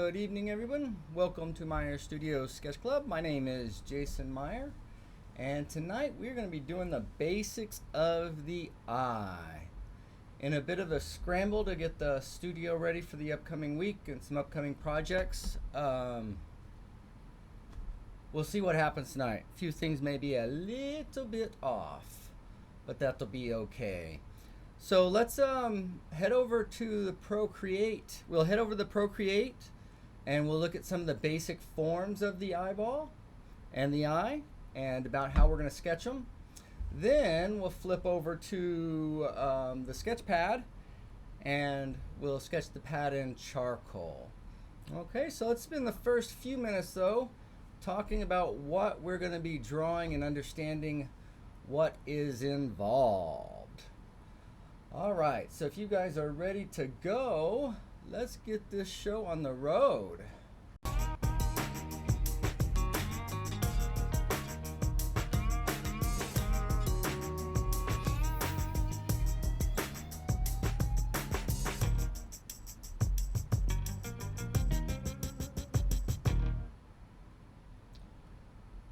Good evening, everyone. Welcome to Meyer Studio Sketch Club. My name is Jason Meyer, and tonight we're going to be doing the basics of the eye. In a bit of a scramble to get the studio ready for the upcoming week and some upcoming projects. We'll see what happens tonight. A few things may be a little bit off, but that'll be okay. So let's head over to the Procreate. We'll head over to the Procreate and we'll look at some of the basic forms of the eyeball and the eye and about how we're going to sketch them. Then we'll flip over to the sketch pad and we'll sketch the pad in charcoal. Okay, so let's spend the first few minutes though talking about what we're going to be drawing and understanding what is involved. All right, so if you guys are ready to go, let's get this show on the road.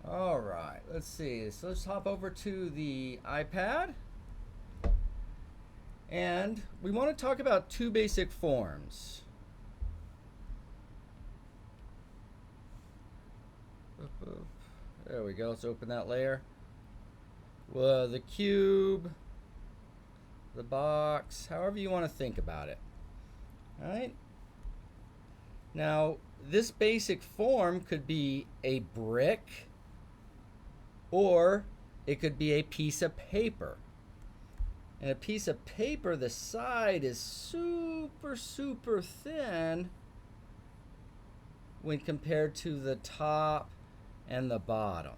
All right, let's see. So let's hop over to the iPad. And we want to talk about two basic forms. There we go. Let's open that layer. Well, the cube, the box, however you want to think about it. All right. Now, this basic form could be a brick or it could be a piece of paper. And a piece of paper, the side is super thin when compared to the top and the bottom.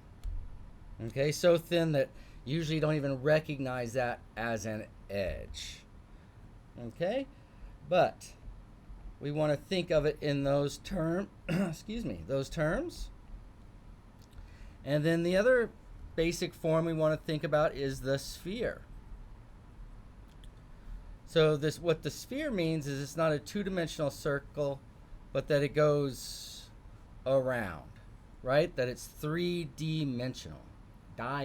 Okay, so thin that usually you don't even recognize that as an edge. Okay, but we want to think of it in those terms. Those terms. And then the other basic form we want to think about is the sphere. So what the sphere means is it's not a two-dimensional circle, but that it goes around, right? That it's three-dimensional, not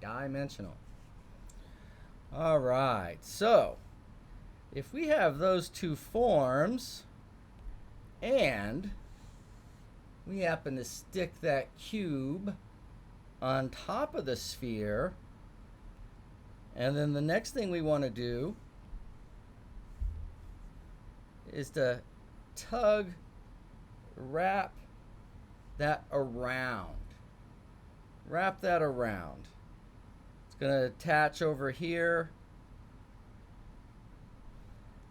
dimensional. All right, so if we have those two forms and we happen to stick that cube on top of the sphere, and then the next thing we want to do is to wrap that around. Wrap that around. It's going to attach over here,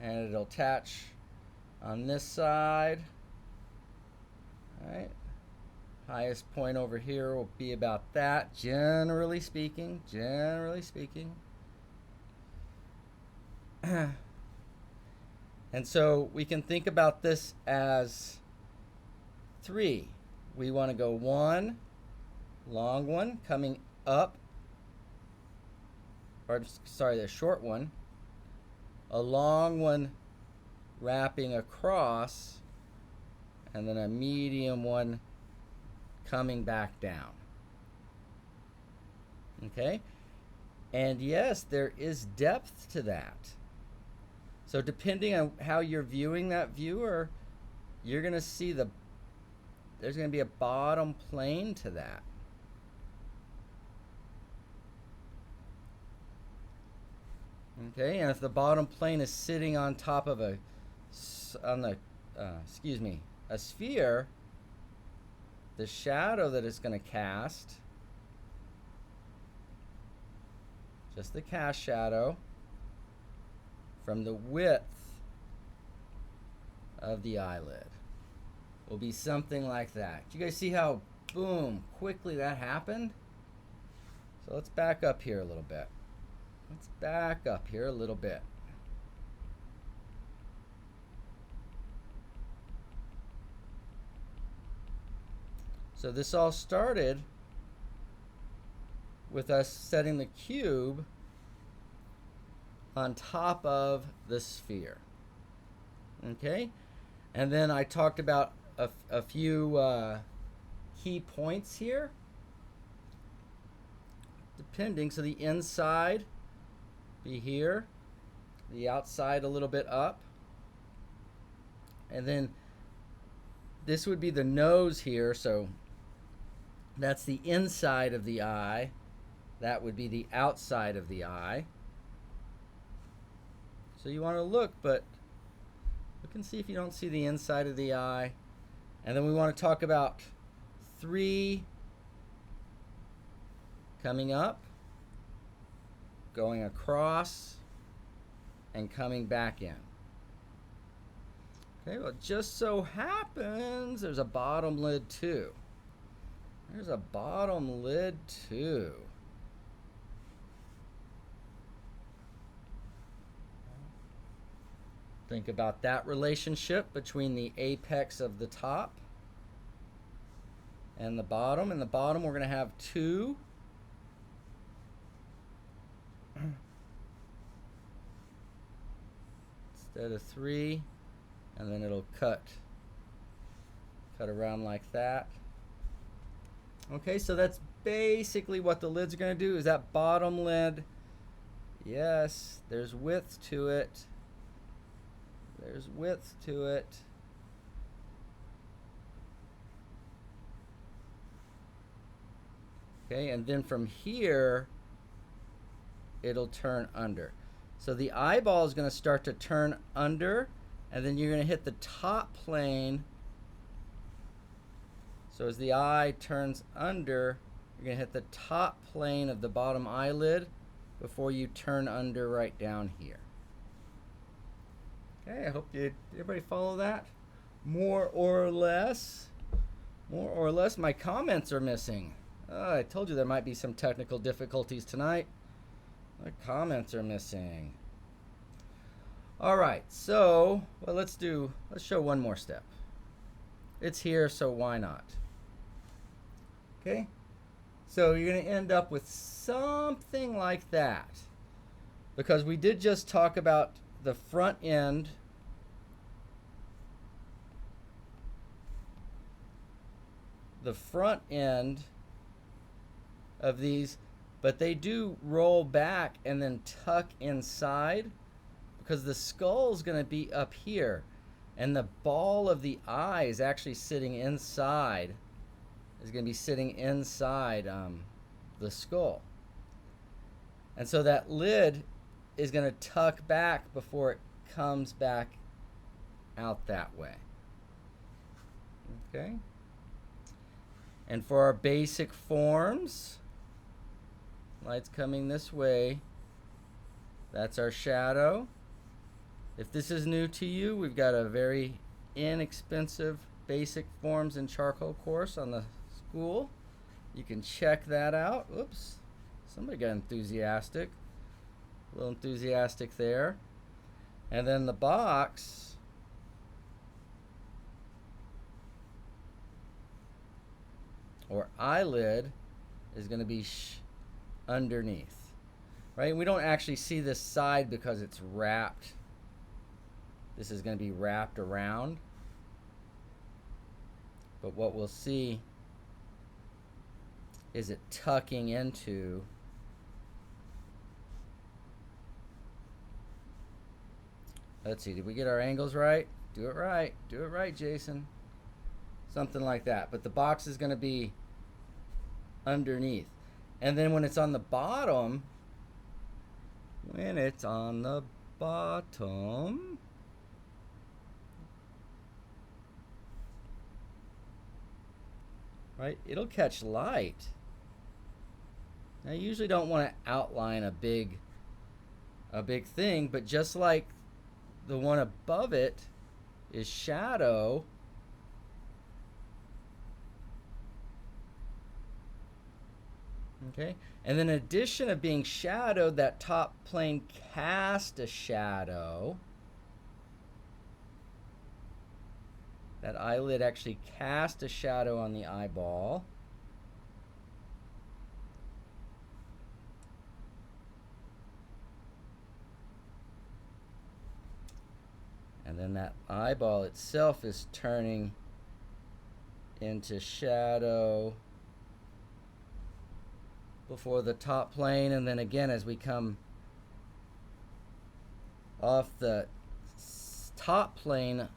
and it'll attach on this side. All right. Highest point over here will be about that, generally speaking. And so we can think about this as three. We want to go one, long one coming up, or sorry, the short one, a long one wrapping across, and then a medium one coming back down. Okay? And yes, there is depth to that. So depending on how you're viewing that viewer, you're going to see there's going to be a bottom plane to that. Okay, and if the bottom plane is sitting on top of a sphere, the shadow that it's going to cast, just the cast shadow from the width of the eyelid, will be something like that. Do you guys see how, boom, quickly that happened? So let's back up here a little bit. So this all started with us setting the cube on top of the sphere. Okay? And then I talked about a few key points here, depending. So the inside be here, the outside a little bit up, and then this would be the nose here. So that's the inside of the eye. That would be the outside of the eye. So you want to look, but look and see if you don't see the inside of the eye. And then we want to talk about 3 coming up, going across, and coming back in. Okay, well, it just so happens there's a bottom lid too. There's a bottom lid too. Think about that relationship between the apex of the top and the bottom. In the bottom, we're going to have 2. Instead of 3. And then it'll cut around like that. Okay, so that's basically what the lid's going to do, is that bottom lid. Yes, there's width to it. There's width to it. Okay, and then from here, it'll turn under. So the eyeball is going to start to turn under, and then you're going to hit the top plane. So as the eye turns under, you're going to hit the top plane of the bottom eyelid before you turn under right down here. Okay, I hope everybody follow that. More or less. More or less. My comments are missing. I told you there might be some technical difficulties tonight. My comments are missing. All right, so well, let's show one more step. It's here, so why not? Okay, so you're going to end up with something like that, because we did just talk about the front end of these, but they do roll back and then tuck inside, because the skull is going to be up here and the ball of the eye is actually sitting inside, the skull. And so that lid is going to tuck back before it comes back out that way. Okay? And for our basic forms, light's coming this way. That's our shadow. If this is new to you, we've got a very inexpensive basic forms in charcoal course on the school. You can check that out. Oops, somebody got enthusiastic. A little enthusiastic there. And then the box or eyelid is going to be underneath, right? We don't actually see this side because it's wrapped. This is going to be wrapped around. But what we'll see is it tucking into let's see, did we get our angles right? Do it right. Do it right, Jason. Something like that. But the box is going to be underneath. And then when it's on the bottom, right, it'll catch light. Now, you usually don't want to outline a big thing, but just like the one above it is shadow, okay, and then in addition of being shadowed, that top plane cast a shadow. That eyelid actually cast a shadow on the eyeball. And then that eyeball itself is turning into shadow before the top plane, and then again as we come off the top plane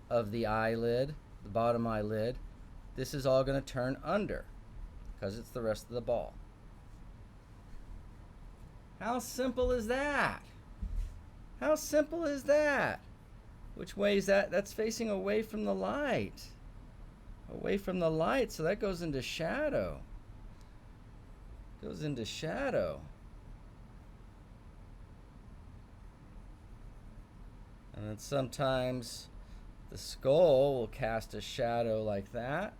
of the eyelid, the bottom eyelid, this is all going to turn under because it's the rest of the ball. How simple is that? How simple is that? Which way is that? That's facing away from the light. Away from the light, so that goes into shadow. Goes into shadow. And then sometimes the skull will cast a shadow like that.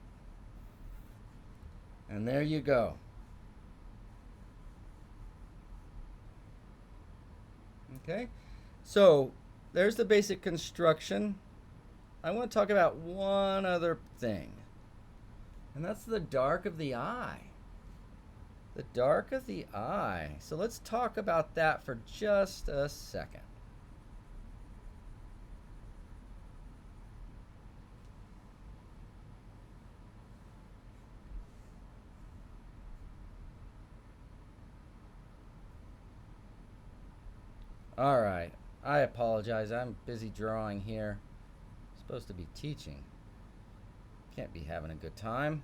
And there you go. Okay, so there's the basic construction. I want to talk about one other thing, and that's the dark of the eye. The dark of the eye. So let's talk about that for just a second. All right, I apologize. I'm busy drawing here. I'm supposed to be teaching. Can't be having a good time.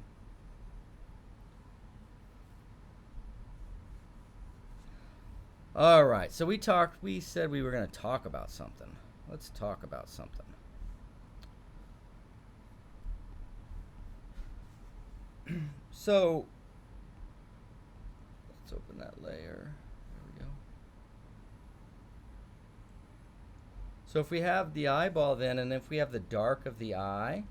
All right, so we said we were going to talk about something. Let's talk about something. So, let's open that layer. So if we have the eyeball then, and if we have the dark of the eye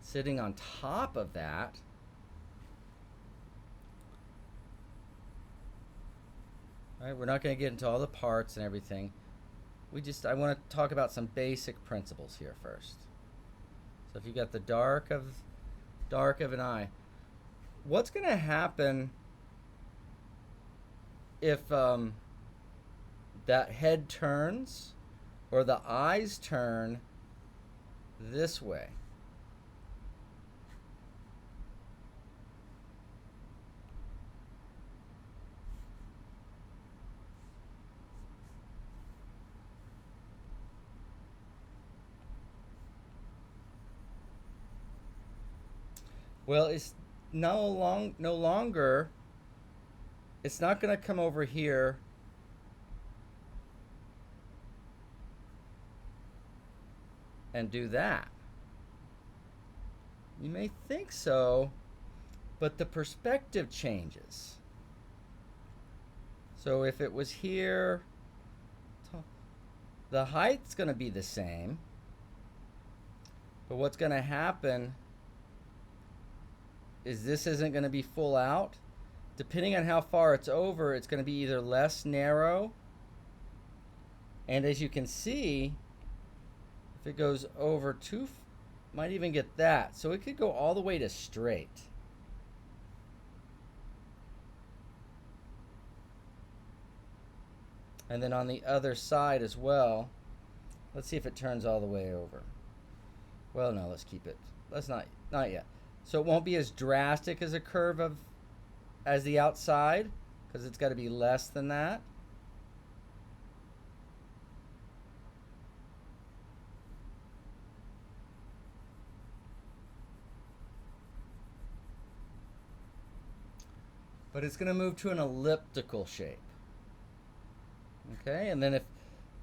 sitting on top of that, right, we're not going to get into all the parts and everything. I want to talk about some basic principles here first. So if you got the dark of an eye, what's going to happen if that head turns or the eyes turn this way? Well, it's no longer, it's not going to come over here and do that. You may think so, but the perspective changes. So if it was here, the height's going to be the same, but what's going to happen is this isn't going to be full out. Depending on how far it's over, it's going to be either less narrow, and as you can see, if it goes over might even get that. So it could go all the way to straight. And then on the other side as well, let's see if it turns all the way over. Well, no, let's keep it. Let's not yet. So it won't be as drastic as a curve as the outside, because it's got to be less than that. But it's going to move to an elliptical shape. Okay, and then if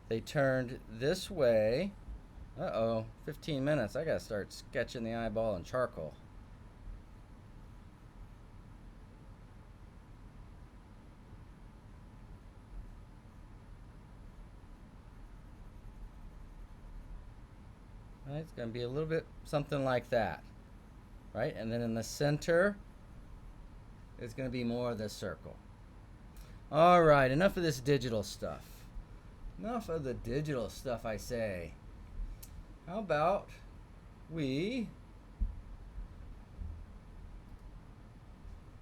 they turned this way, 15 minutes. I got to start sketching the eyeball in charcoal. Right, it's going to be a little bit something like that. Right, and then in the center, it's going to be more of this circle. All right, enough of this digital stuff. Enough of the digital stuff, I say. How about we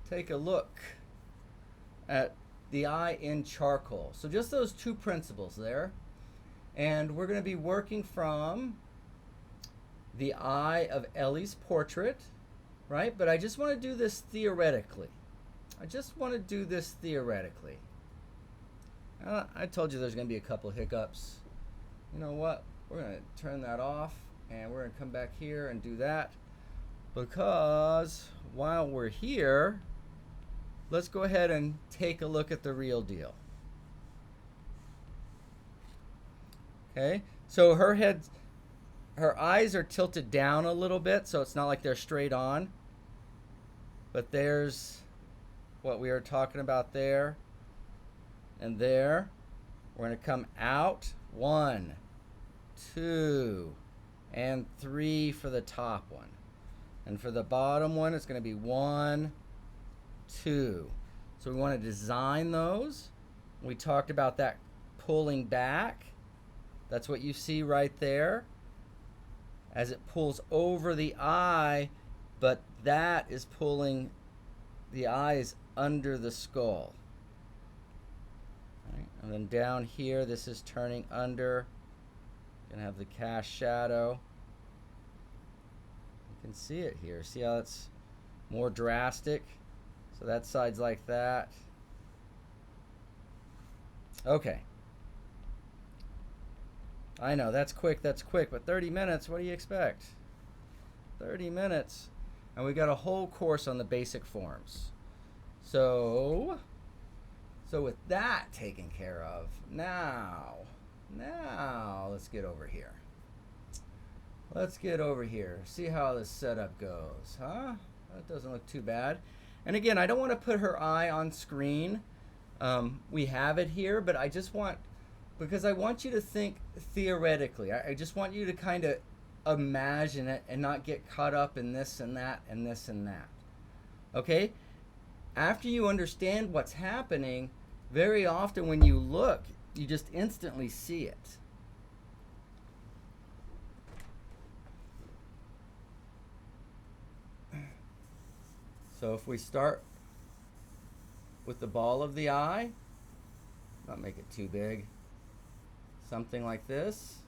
take a look at the eye in charcoal. So just those two principles there. And we're going to be working from the eye of Ellie's portrait, right? But I just want to do this theoretically. I told you there's going to be a couple hiccups. You know what? We're going to turn that off, and we're going to come back here and do that, because while we're here, let's go ahead and take a look at the real deal. Okay, so her eyes are tilted down a little bit, so it's not like they're straight on. But there's what we were talking about there and there. We're going to come out 1, 2, and 3 for the top one. And for the bottom one, it's going to be 1, 2. So we want to design those. We talked about that pulling back. That's what you see right there as it pulls over the eye, but that is pulling the eyes under the skull. Right. And then down here, this is turning under. Gonna have the cast shadow. You can see it here. See how it's more drastic? So that side's like that. Okay. I know, that's quick, but 30 minutes, what do you expect? 30 minutes. And we got a whole course on the basic forms. So with that taken care of, now, let's get over here. See how this setup goes, huh? That doesn't look too bad. And again, I don't want to put her eye on screen. We have it here, but because I want you to think theoretically. I just want you to kind of imagine it and not get caught up in this and that and this and that. Okay? After you understand what's happening, very often when you look, you just instantly see it. So if we start with the ball of the eye, not make it too big. Something like this.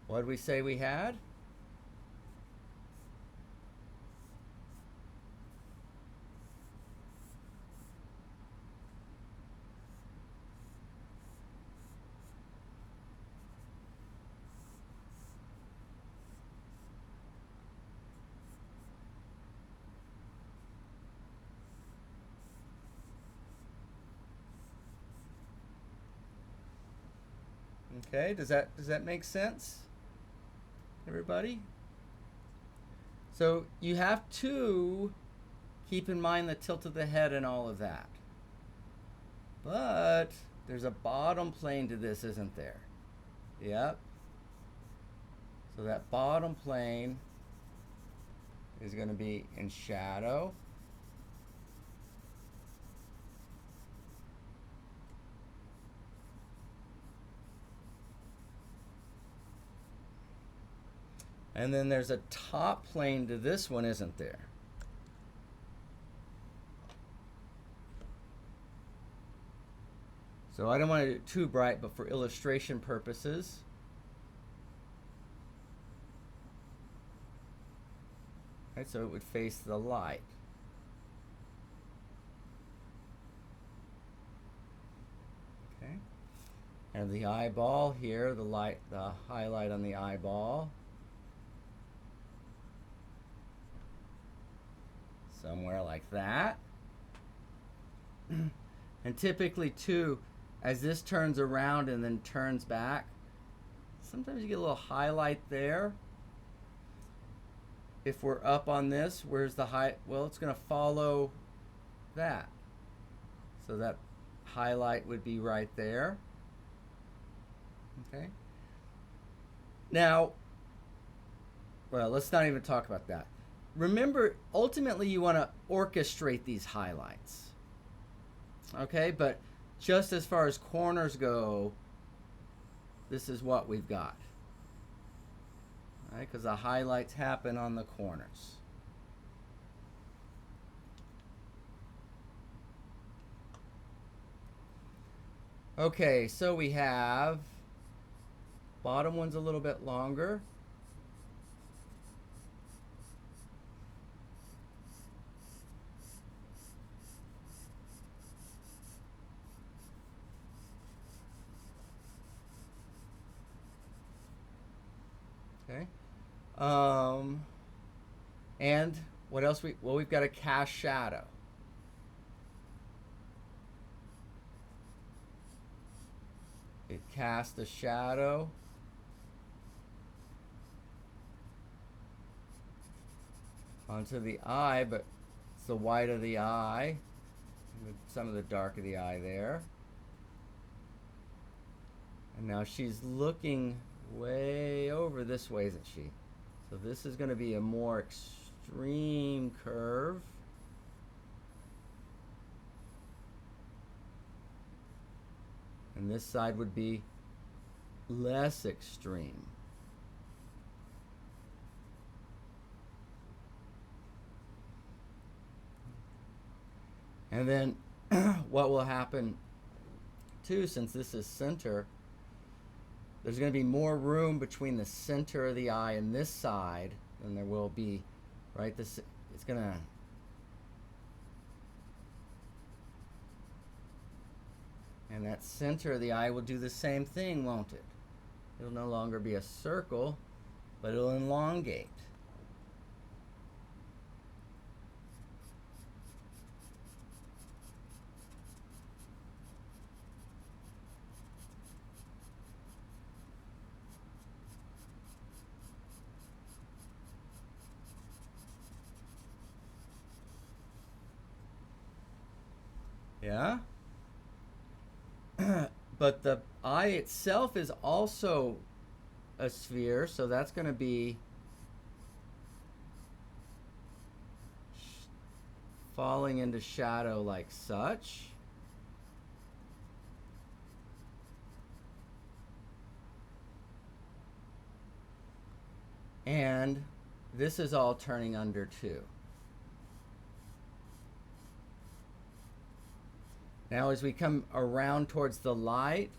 What did we say we had? Okay, does that make sense, everybody? So you have to keep in mind the tilt of the head and all of that. But there's a bottom plane to this, isn't there? Yep. So that bottom plane is going to be in shadow. And then there's a top plane to this one, isn't there? So I don't want to do it too bright, but for illustration purposes, right, so it would face the light. Okay. And the eyeball here, the highlight on the eyeball. Somewhere like that. And typically too, as this turns around and then turns back, sometimes you get a little highlight there. If we're up on this, where's the high? Well, it's going to follow that. So that highlight would be right there. Okay. Now, well, let's not even talk about that. Remember, ultimately you want to orchestrate these highlights. Okay, but just as far as corners go, this is what we've got. Right, because the highlights happen on the corners. Okay, so we have bottom one's a little bit longer. Okay. Um, and what else we've got a cast shadow. It casts a shadow onto the eye, but it's the white of the eye, and some of the dark of the eye there. And now she's looking way over this way, isn't she? So this is going to be a more extreme curve. And this side would be less extreme. And then what will happen too, since this is center, there's going to be more room between the center of the eye and this side than there will be, right? This, it's going to, and that center of the eye will do the same thing, won't it? It'll no longer be a circle, but it'll elongate. Yeah? But the eye itself is also a sphere, so that's going to be falling into shadow like such. And this is all turning under too. Now as we come around towards the light,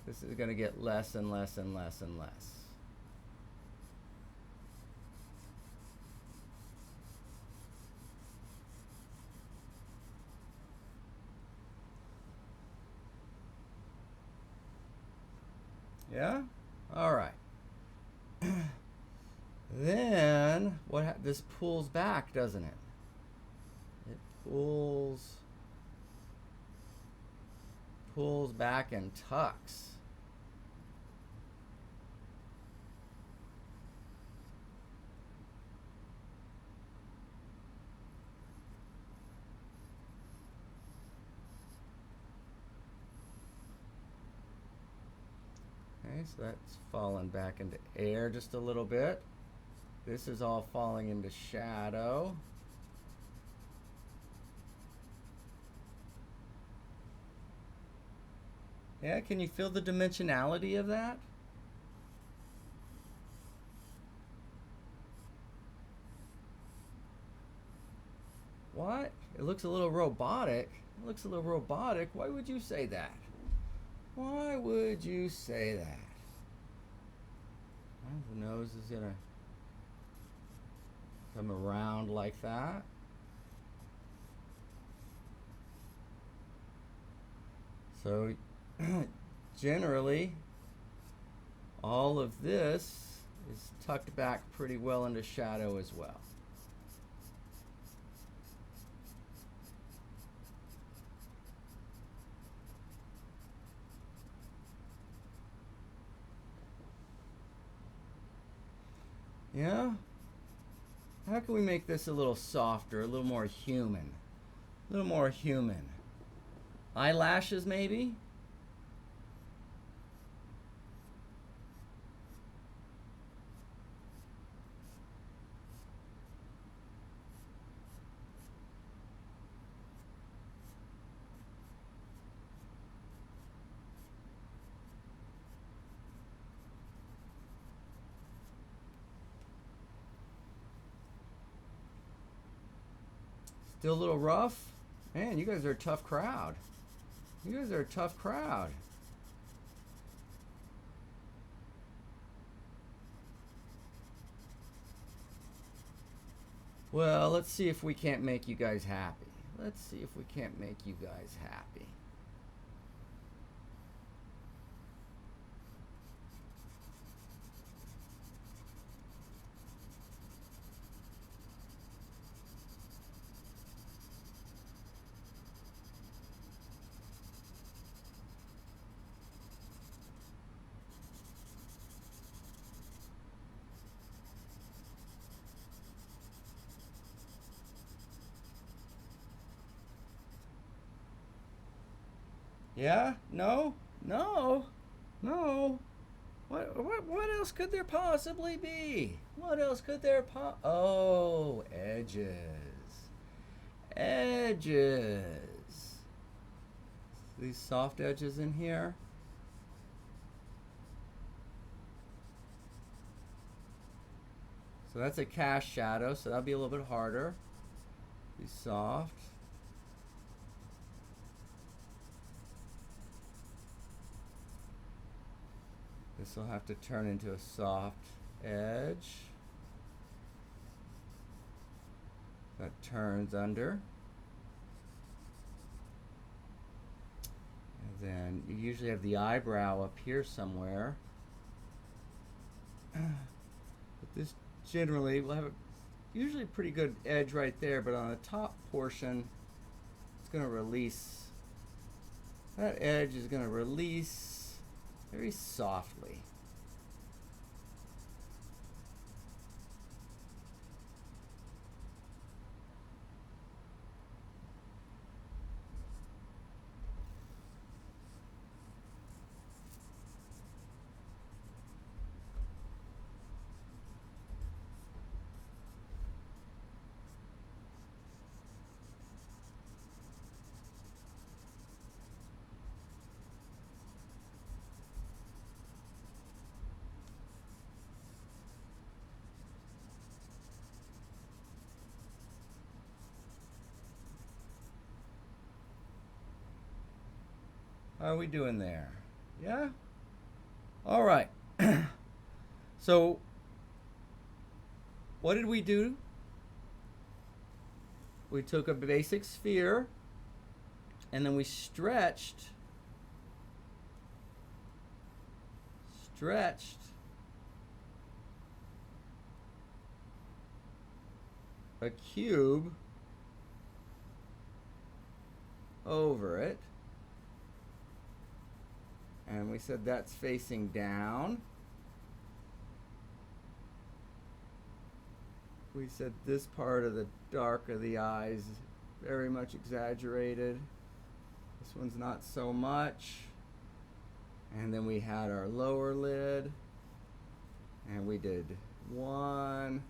this is going to get less and less and less and less. Yeah? All right. Then this pulls back, doesn't it? It pulls back and tucks. Okay, so that's fallen back into air just a little bit. This is all falling into shadow. Yeah, can you feel the dimensionality of that? What? It looks a little robotic. It looks a little robotic. Why would you say that? Why would you say that? Well, the nose is going to come around like that. So generally, all of this is tucked back pretty well into shadow as well. Yeah? How can we make this a little softer, a little more human? A little more human. Eyelashes, maybe? Still a little rough? Man, you guys are a tough crowd. You guys are a tough crowd. Well, let's see if we can't make you guys happy. Let's see if we can't make you guys happy. Yeah? No? No? No? What else could there possibly be? What else could there Oh, edges. Edges. These soft edges in here. So that's a cast shadow, so that'll be a little bit harder. Be soft. This will have to turn into a soft edge. That turns under. And then you usually have the eyebrow up here somewhere. But this generally will have usually a pretty good edge right there, but on the top portion, it's going to release. That edge is going to release very softly. How are we doing there? Yeah? All right. So, what did we do? We took a basic sphere and then we stretched a cube over it. And we said that's facing down. We said this part of the dark of the eyes very much exaggerated. This one's not so much. And then we had our lower lid. And we did 1,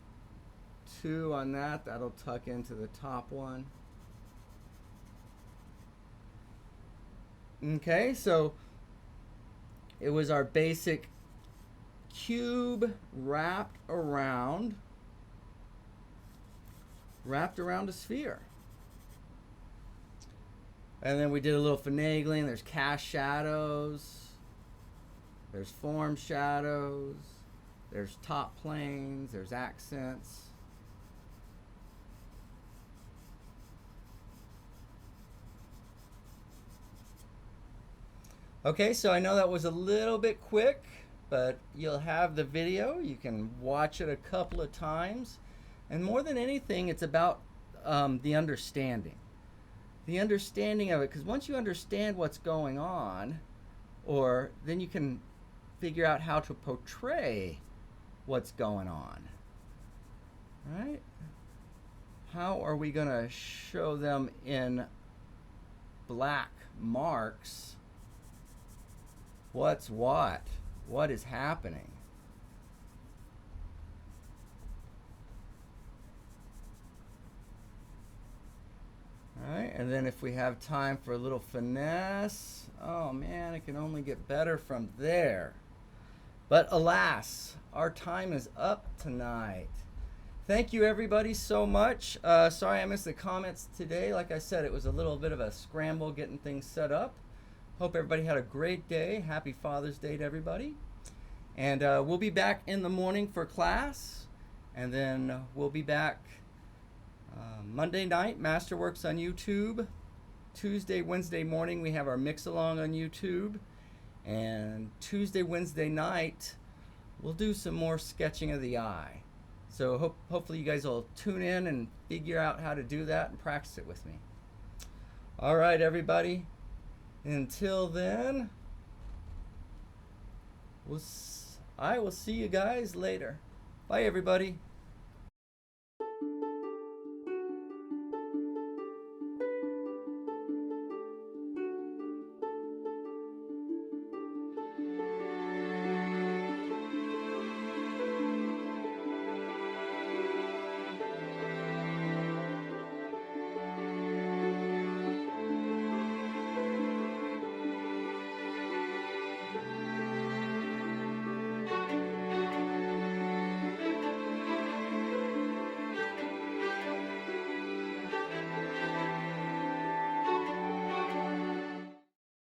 2 on that. That'll tuck into the top one. Okay, so it was our basic cube wrapped around a sphere. And then we did a little finagling. There's cast shadows. There's form shadows. There's top planes. There's accents. Okay, so I know that was a little bit quick, but you'll have the video. You can watch it a couple of times. And more than anything, it's about the understanding. The understanding of it, because once you understand what's going on, then you can figure out how to portray what's going on. Right? How are we going to show them in black marks? What's what? What is happening? All right, and then if we have time for a little finesse, oh man, it can only get better from there. But alas, our time is up tonight. Thank you everybody so much. Sorry I missed the comments today. Like I said, it was a little bit of a scramble getting things set up. Hope everybody had a great day. Happy Father's Day to everybody. And we'll be back in the morning for class. And then we'll be back Monday night, Masterworks on YouTube. Tuesday, Wednesday morning, we have our mix-along on YouTube. And Tuesday, Wednesday night, we'll do some more sketching of the eye. So hopefully you guys will tune in and figure out how to do that and practice it with me. All right, everybody. Until then, I will see you guys later. Bye, everybody.